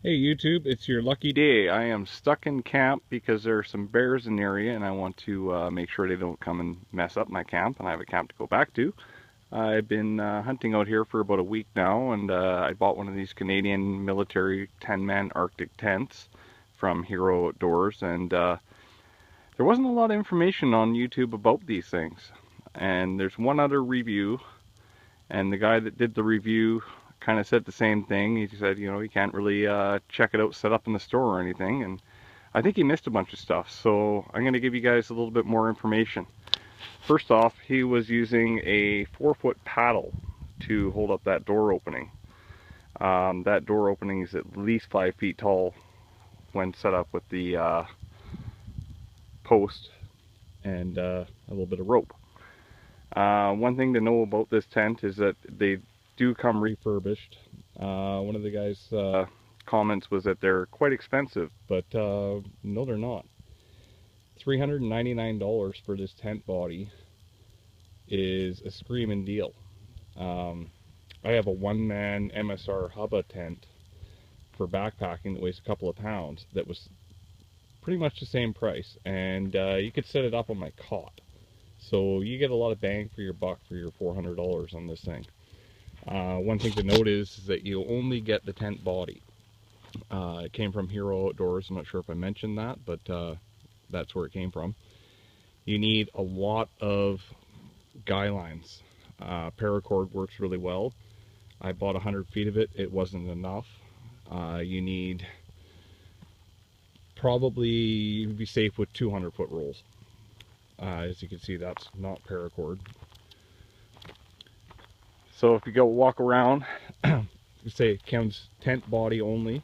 Hey YouTube, it's your lucky day. I am stuck in camp because there are some bears in the area and I want to make sure they don't come and mess up my camp, and I have a camp to go back to. I've been hunting out here for about a week now, and I bought one of these Canadian military 10-man Arctic tents from Hero Outdoors, and there wasn't a lot of information on YouTube about these things. And there's one other review, and the guy that did the review kind of said the same thing. He said, you know, you can't really check it out set up in the store or anything, and I think he missed a bunch of stuff, so I'm going to give you guys a little bit more information. First off, he was using a 4-foot paddle to hold up that door opening. That door opening is at least 5 feet tall when set up with the post and a little bit of rope. One thing to know about this tent is that they do come refurbished. One of the guys' comments was that they're quite expensive, but no, they're not. $399 for this tent body is a screaming deal. I have a one-man MSR Hubba tent for backpacking that weighs a couple of pounds that was pretty much the same price, and you could set it up on my cot. So you get a lot of bang for your buck for your $400 on this thing. One thing to note is that you only get the tent body. It came from Hero Outdoors. I'm not sure if I mentioned that, but that's where it came from. You need a lot of guy lines. Paracord works really well. I bought 100 feet of it. It wasn't enough. You need probably be safe with 200-foot rolls. As you can see, that's not paracord. So if you go walk around, you say it counts tent body only.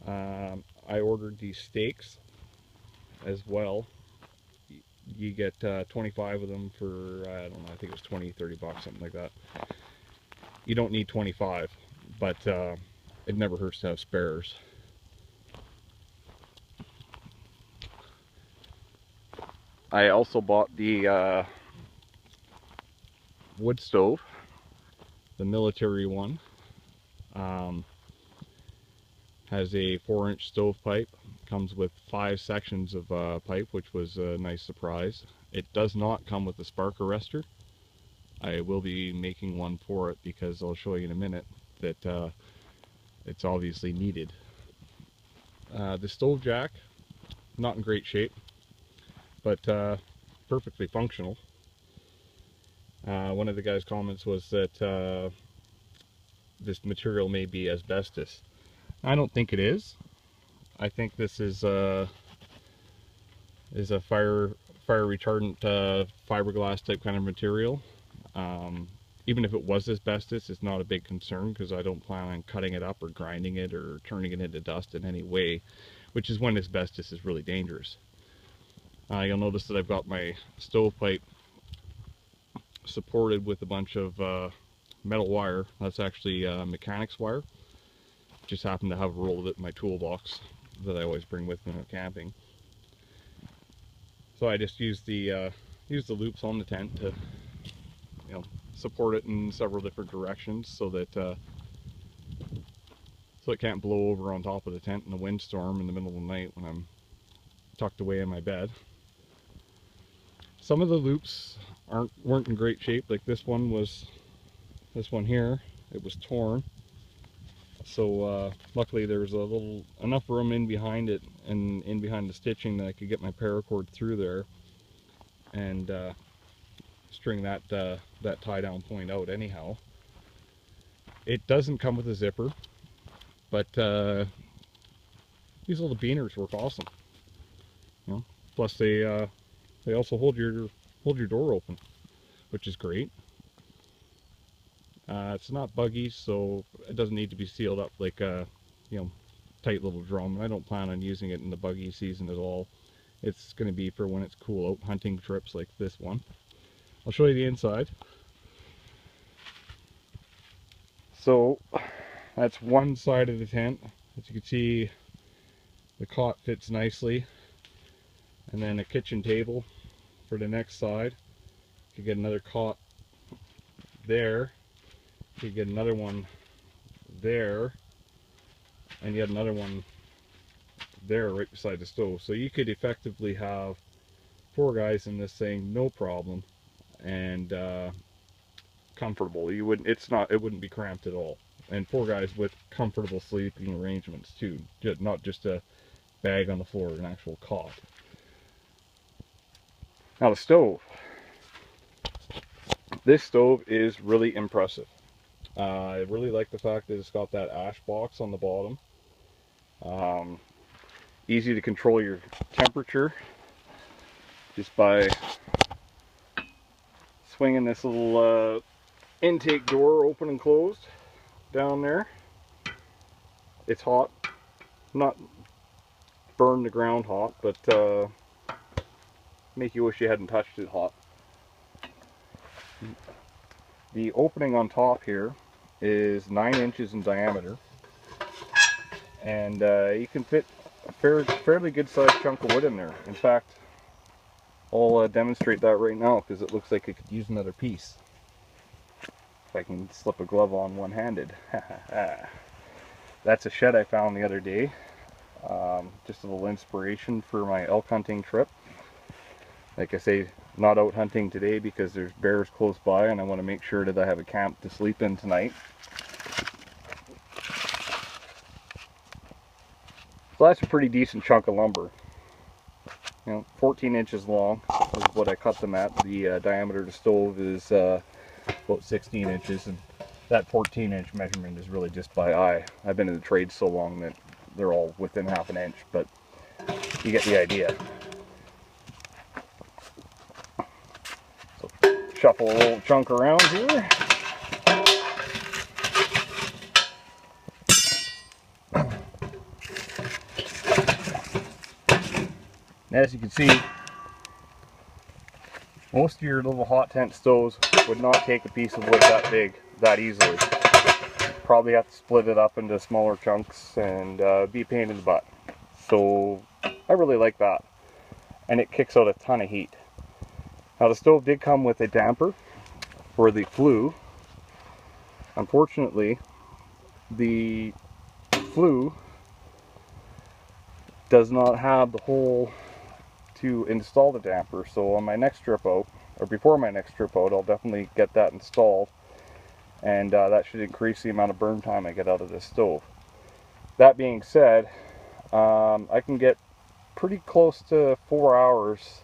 I ordered these stakes as well. You get 25 of them for, I don't know, I think it was 20, 30 bucks, something like that. You don't need 25, but it never hurts to have spares. I also bought the wood stove, the military one. Has a 4-inch stovepipe. Comes with 5 sections of pipe, which was a nice surprise. It does not come with a spark arrestor. I will be making one for it because I'll show you in a minute that it's obviously needed. The stove jack, not in great shape, but perfectly functional. One of the guys' comments was that this material may be asbestos. I don't think it is. I think this is a fire retardant fiberglass type kind of material. Even if it was asbestos, it's not a big concern because I don't plan on cutting it up or grinding it or turning it into dust in any way, which is when asbestos is really dangerous. You'll notice that I've got my stovepipe supported with a bunch of metal wire. That's actually mechanics wire. Just happen to have a roll of it in my toolbox that I always bring with me when I'm camping. So I just use the loops on the tent to, you know, support it in several different directions so that so it can't blow over on top of the tent in a windstorm in the middle of the night when I'm tucked away in my bed. Some of the loops weren't in great shape. Like this one here, it was torn. So luckily there was enough room in behind it and in behind the stitching that I could get my paracord through there and string that tie down point out anyhow. It doesn't come with a zipper, but these little beaners work awesome. You know, plus they also hold your door open, which is great. It's not buggy, so it doesn't need to be sealed up like a, you know, tight little drum. I don't plan on using it in the buggy season at all. It's going to be for when it's cool out hunting trips like this one. I'll show you the inside. So that's one side of the tent. As you can see, the cot fits nicely, and then a kitchen table for the next side. You can get another cot there. You get another one there, and you had another one there right beside the stove. So you could effectively have 4 guys in this thing, no problem, and comfortable. You wouldn't. It wouldn't be cramped at all. And 4 guys with comfortable sleeping arrangements too, not just a bag on the floor, an actual cot. Now the stove. This stove is really impressive. I really like the fact that it's got that ash box on the bottom. Easy to control your temperature just by swinging this little intake door open and closed down there. It's hot, not burn the ground hot, but make you wish you hadn't touched it hot. The opening on top here is 9 inches in diameter, and you can fit a fairly good sized chunk of wood in there. In fact, I'll demonstrate that right now because it looks like it could use another piece. If I can slip a glove on one-handed. That's a shed I found the other day. Just a little inspiration for my elk hunting trip. Like I say, not out hunting today because there's bears close by and I want to make sure that I have a camp to sleep in tonight. So that's a pretty decent chunk of lumber. 14 inches long is what I cut them at. The diameter of the stove is about 16 inches, and that 14-inch measurement is really just by eye. I've been in the trade so long that they're all within half an inch, but you get the idea. So shuffle a little chunk around here. As you can see, most of your little hot tent stoves would not take a piece of wood that big that easily. Probably have to split it up into smaller chunks and be a pain in the butt. So I really like that, and it kicks out a ton of heat. Now the stove did come with a damper for the flue. Unfortunately, the flue does not have the hole to install the damper, so on my next trip out, or before my next trip out, I'll definitely get that installed, and that should increase the amount of burn time I get out of this stove. That being said, I can get pretty close to 4 hours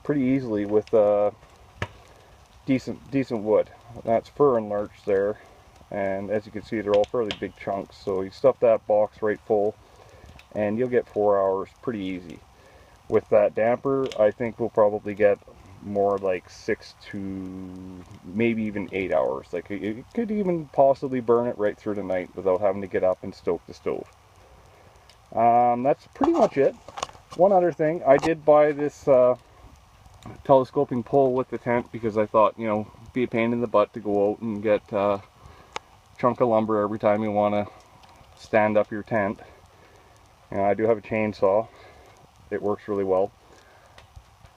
pretty easily with decent wood. That's fir and larch there, and as you can see, they're all fairly big chunks, so you stuff that box right full and you'll get 4 hours pretty easy. With that damper, I think we'll probably get more like 6 to maybe even 8 hours. Like it could even possibly burn it right through the night without having to get up and stoke the stove. That's pretty much it. One other thing, I did buy this telescoping pole with the tent because I thought, it'd be a pain in the butt to go out and get a chunk of lumber every time you want to stand up your tent. I do have a chainsaw. It works really well.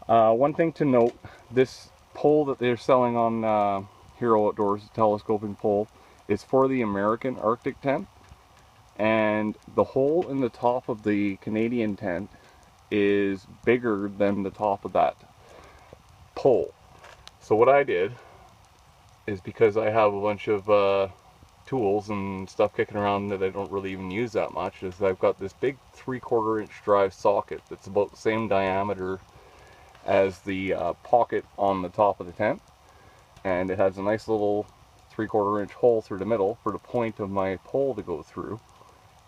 One thing to note, this pole that they're selling on Hero Outdoors, the telescoping pole, is for the American Arctic tent, and the hole in the top of the Canadian tent is bigger than the top of that pole. So what I did is, because I have a bunch of tools and stuff kicking around that I don't really even use that much, is I've got this big 3/4 inch drive socket that's about the same diameter as the pocket on the top of the tent, and it has a nice little 3/4 inch hole through the middle for the point of my pole to go through.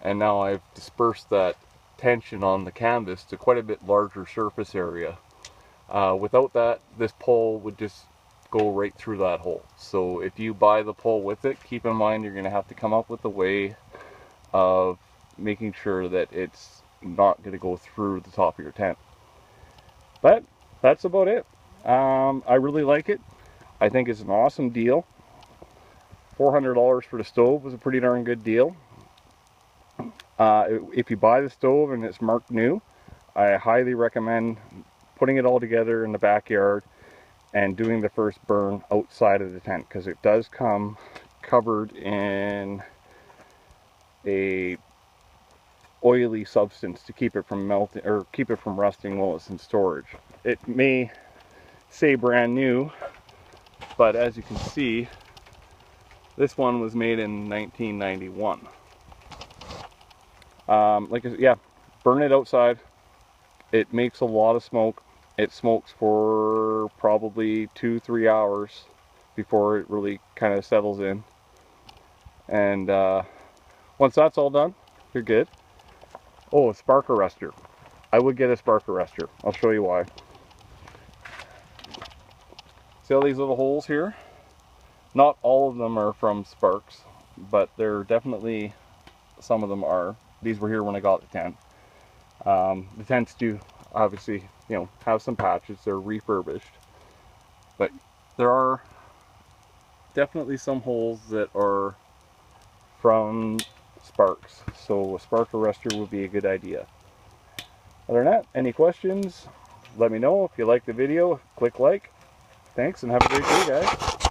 And now I've dispersed that tension on the canvas to quite a bit larger surface area. Without that, this pole would just go right through that hole. So if you buy the pole with it, keep in mind you're going to have to come up with a way of making sure that it's not going to go through the top of your tent. But that's about it. I really like it. I think it's an awesome deal. $400 for the stove was a pretty darn good deal. If you buy the stove and it's marked new, I highly recommend putting it all together in the backyard and doing the first burn outside of the tent, because it does come covered in a oily substance to keep it from melting or keep it from rusting while it's in storage. It may say brand new, but as you can see, this one was made in 1991. Yeah, burn it outside. It makes a lot of smoke. It smokes for probably 2-3 hours before it really kind of settles in. And once that's all done, you're good. Oh, a spark arrestor. I would get a spark arrestor. I'll show you why. See all these little holes here? Not all of them are from sparks, but there definitely, some of them are. These were here when I got the tent. The tents do obviously, you know, have some patches. They're refurbished, but there are definitely some holes that are from sparks. So a spark arrestor would be a good idea. Other than that, any questions, let me know. If you like the video, click like. Thanks and have a great day, guys.